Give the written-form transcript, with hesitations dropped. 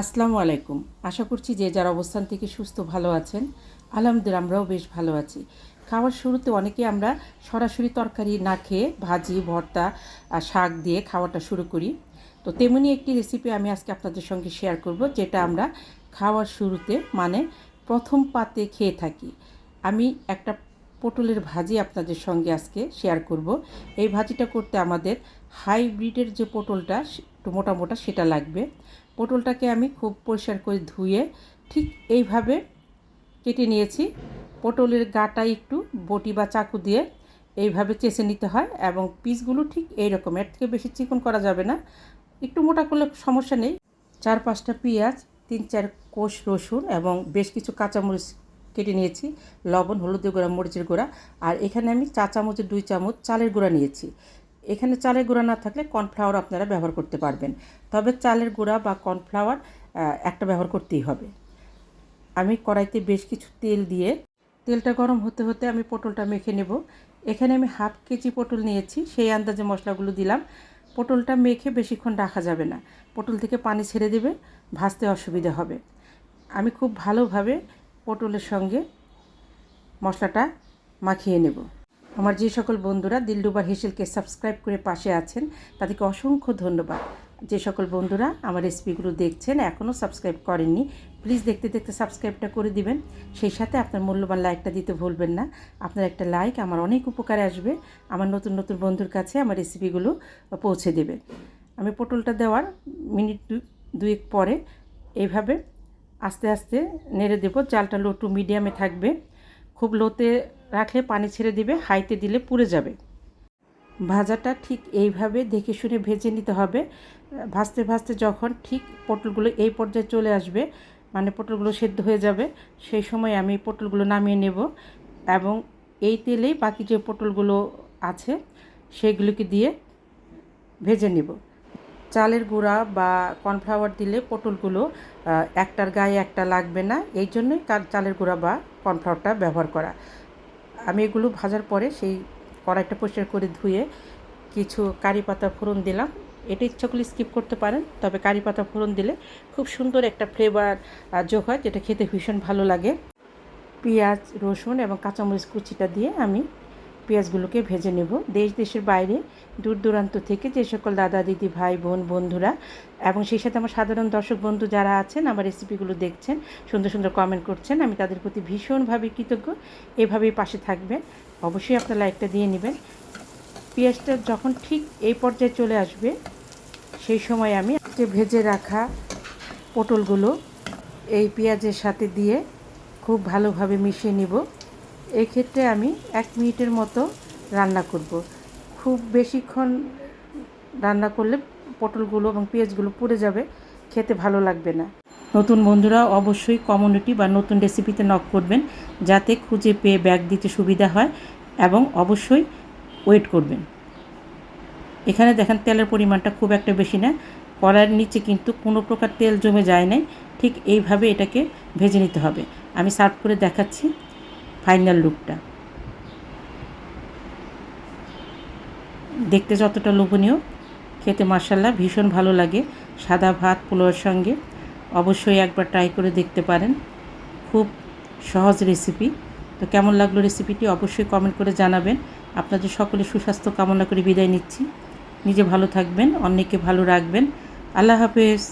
আসসালামু আলাইকুম। আশা করছি যে যার অবস্থান থেকে সুস্থ ভালো আছেন। আলহামদুলিল্লাহ আমরাও বেশ ভালো আছি। খাওয়ার শুরুতে অনেকে আমরা সরাসরি তরকারি না খেয়ে ভাজি, ভর্তা, শাক দিয়ে খাওয়াটা শুরু করি। তো তেমনি একটি রেসিপি আমি আজকে আপনাদের সঙ্গে শেয়ার করব, যেটা আমরা খাওয়ার শুরুতে মানে প্রথম পাতে খেয়ে থাকি। আমি একটা পটলের ভাজি আপনাদের সঙ্গে আজকে শেয়ার করব। এই ভাজিটা করতে আমাদের হাইব্রিডের যে পটলটা একটু মোটা মোটা সেটা লাগবে। পটলটাকে আমি খুব পরিষ্কার করে ধুয়ে ঠিক এইভাবে কেটে নিয়েছি। পটলের গাটা একটু বটি বা চাকু দিয়ে এইভাবে চেঁচে নিতে হয় এবং পিসগুলো ঠিক এই রকম, এর থেকে বেশি চিকন করা যাবে না। একটু মোটা করলে সমস্যা নেই। 4-5টা পেঁয়াজ, 3-4 কোষ রসুন এবং বেশ কিছু কাঁচামরিচ কেটে নিয়েছি, লবণ, হলুদের গুঁড়া, মরিচের গুঁড়া। আর এখানে আমি চা চামচের 2 চামচ চালের গুঁড়া নিয়েছি। এখানে চালের গুঁড়া না থাকলে কর্নফ্লাওয়ার আপনারা ব্যবহার করতে পারবেন, তবে চালের গুঁড়া বা কর্নফ্লাওয়ার একটা ব্যবহার করতেই হবে। আমি কড়াইতে বেশ কিছু তেল দিয়ে তেলটা গরম হতে হতে আমি পটলটা মেখে নেব। এখানে আমি হাফ কেজি পটল নিয়েছি, সেই আন্দাজে মশলাগুলো দিলাম। পটলটা মেখে বেশিক্ষণ রাখা যাবে না, পটল থেকে পানি ছেড়ে দেবে, ভাজতে অসুবিধা হবে। আমি খুব ভালোভাবে পটলের সঙ্গে মশলাটা মাখিয়ে নেব। আমার যে সকল বন্ধুরা দিলরুবা হেসেলকে সাবস্ক্রাইব করে পাশে আছেন তাদেরকে অসংখ্য ধন্যবাদ। যে সকল বন্ধুরা আমার রেসিপিগুলো দেখছেন এখনও সাবস্ক্রাইব করেননি, প্লিজ দেখতে দেখতে সাবস্ক্রাইবটা করে দিবেন। সেই সাথে আপনার মূল্যবান লাইকটা দিতে ভুলবেন না। আপনার একটা লাইক আমার অনেক উপকারে আসবে, আমার নতুন নতুন বন্ধুর কাছে আমার রেসিপিগুলো পৌঁছে দেবে। আমি পটলটা দেওয়ার মিনিট দুয়েক পরে এইভাবে আস্তে আস্তে নেড়ে দেব। জালটা লো টু মিডিয়ামে থাকবে। খুব লোতে রাখলে পানি ছেড়ে দিবে, হাইতে দিলে পুড়ে যাবে। ভাজাটা ঠিক এইভাবে দেখে শুনে ভেজে নিতে হবে। ভাজতে ভাজতে যখন ঠিক পটলগুলো এই পর্যায়ে চলে আসবে, মানে পটলগুলো সেদ্ধ হয়ে যাবে, সেই সময় আমি পটলগুলো নামিয়ে নেব এবং এই তেলেই বাকি যে পটলগুলো আছে সেগুলোকে দিয়ে ভেজে নেব। চালের গুঁড়া বা কর্নফ্লাওয়ার দিলে পটলগুলো একটার গায়ে একটা লাগবে না, এই জন্যই চালের গুঁড়া বা কর্নফ্লাওয়ারটা ব্যবহার করা। আমি এগুলো ভাজার পরে সেই কড়াইটা পরিষ্কার করে ধুয়ে কিছু কারি পাতা ফোড়ন দিলাম। এটা ইচ্ছা করলে স্কিপ করতে পারেন, তবে কারি পাতা ফোড়ন দিলে খুব সুন্দর একটা ফ্লেভার যোগ হয়, যেটা খেতে ভীষণ ভালো লাগে। পেঁয়াজ, রসুন এবং কাঁচামরিচ কুচিটা দিয়ে আমি পেঁয়াজগুলোকে ভেজে নেব। দেশ দেশের বাইরে দূর দূরান্ত থেকে যে সকল দাদা দিদি ভাই বোন বন্ধুরা এবং সেই সাথে আমার সাধারণ দর্শক বন্ধু যারা আছেন আমার রেসিপিগুলো দেখছেন, সুন্দর সুন্দর কমেন্ট করছেন, আমি তাদের প্রতি ভীষণভাবে কৃতজ্ঞ। এভাবেই পাশে থাকবেন, অবশ্যই আপনার লাইকটা দিয়ে নেবেন। পেঁয়াজটা যখন ঠিক এই পর্যায়ে চলে আসবে সেই সময় আমি ভেজে রাখা পটলগুলো এই পেঁয়াজের সাথে দিয়ে খুব ভালোভাবে মিশিয়ে নিব। এই ক্ষেত্রে আমি 1 মিনিটের মতো রান্না করব। খুব বেশিক্ষণ রান্না করলে পটলগুলো এবং পেঁয়াজগুলো পুড়ে যাবে, খেতে ভালো লাগবে না। নতুন বন্ধুরা অবশ্যই কমিউনিটি বা নতুন রেসিপিতে নক করবেন, যাতে খুঁজে পেয়ে ব্যাগ দিতে সুবিধা হয়, এবং অবশ্যই ওয়েট করবেন। এখানে দেখেন তেলের পরিমাণটা খুব একটা বেশি না, কড়াইয়ের নিচে কিন্তু কোনো প্রকার তেল জমে যায় নাই। ঠিক এইভাবে এটাকে ভেজে নিতে হবে। আমি সার্ভ করে দেখাচ্ছি ফাইনাল লুকটা। দেখতে যতটা লোভনীয়, খেতে মাশাআল্লাহ ভীষণ ভালো লাগে সাদা ভাত পোলাওয়ের সঙ্গে। অবশ্যই একবার ট্রাই করে দেখতে পারেন, খুব সহজ রেসিপি। তো কেমন লাগলো রেসিপিটি অবশ্যই কমেন্ট করে জানাবেন। আপনাদের সকলে সুস্বাস্থ্য কামনা করে বিদায় নিচ্ছি। নিজে ভালো থাকবেন, অন্যকে ভালো রাখবেন। আল্লাহ হাফেজ।